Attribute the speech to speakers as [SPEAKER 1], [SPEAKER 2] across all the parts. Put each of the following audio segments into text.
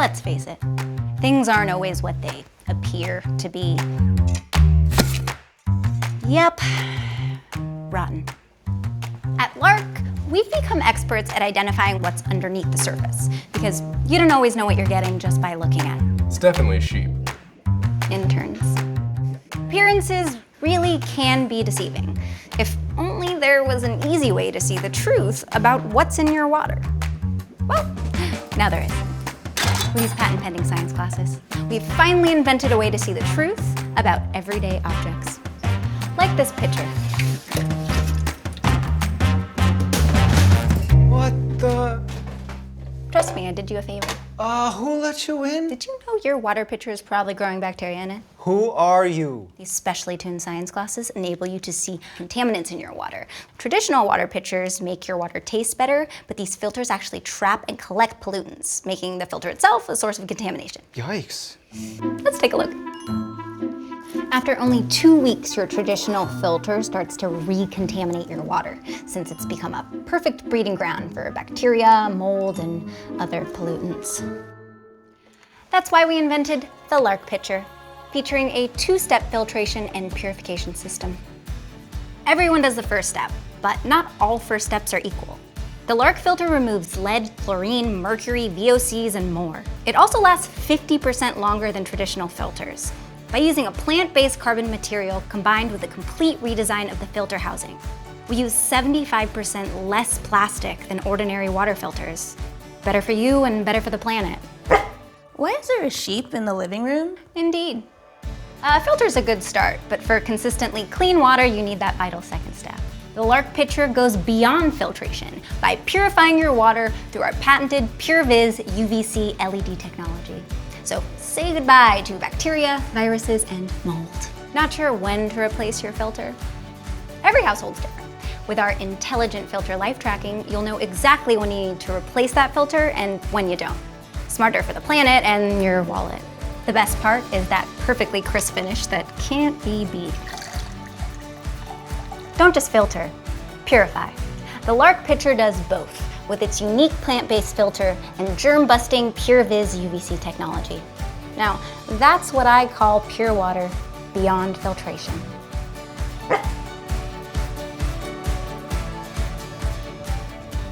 [SPEAKER 1] let's face it, things aren't always what they appear to be. Yep, rotten. At LARQ, we've become experts at identifying what's underneath the surface, because you don't always know what you're getting just by looking at it.
[SPEAKER 2] It's definitely sheep.
[SPEAKER 1] Interns. Appearances really can be deceiving. If only there was an easy way to see the truth about what's in your water. Well, now there is. With these patent pending science classes, we've finally invented a way to see the truth about everyday objects. Like this pitcher.
[SPEAKER 3] What the?
[SPEAKER 1] Trust me, I did you a favor.
[SPEAKER 3] Who let you in?
[SPEAKER 1] Did you know your water pitcher is probably growing bacteria in it?
[SPEAKER 3] Who are you?
[SPEAKER 1] These specially tuned science classes enable you to see contaminants in your water. Traditional water pitchers make your water taste better, but these filters actually trap and collect pollutants, making the filter itself a source of contamination.
[SPEAKER 3] Yikes.
[SPEAKER 1] Let's take a look. After only 2 weeks, your traditional filter starts to recontaminate your water, since it's become a perfect breeding ground for bacteria, mold, and other pollutants. That's why we invented the LARQ pitcher, featuring a 2-step filtration and purification system. Everyone does the first step, but not all first steps are equal. The LARQ filter removes lead, chlorine, mercury, VOCs, and more. It also lasts 50% longer than traditional filters, by using a plant-based carbon material combined with a complete redesign of the filter housing. We use 75% less plastic than ordinary water filters. Better for you and better for the planet.
[SPEAKER 4] Why is there a sheep in the living room?
[SPEAKER 1] Indeed. A filter's a good start, but for consistently clean water, you need that vital second step. The LARQ pitcher goes beyond filtration by purifying your water through our patented PureViz UVC LED technology. So say goodbye to bacteria, viruses, and mold. Not sure when to replace your filter? Every household's different. With our intelligent filter life tracking, you'll know exactly when you need to replace that filter and when you don't. Smarter for the planet and your wallet. The best part is that perfectly crisp finish that can't be beat. Don't just filter, purify. The LARQ pitcher does both, with its unique plant-based filter and germ-busting PureViz UVC technology. Now, that's what I call pure water beyond filtration.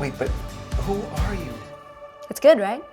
[SPEAKER 3] Wait, but who are you?
[SPEAKER 1] It's good, right?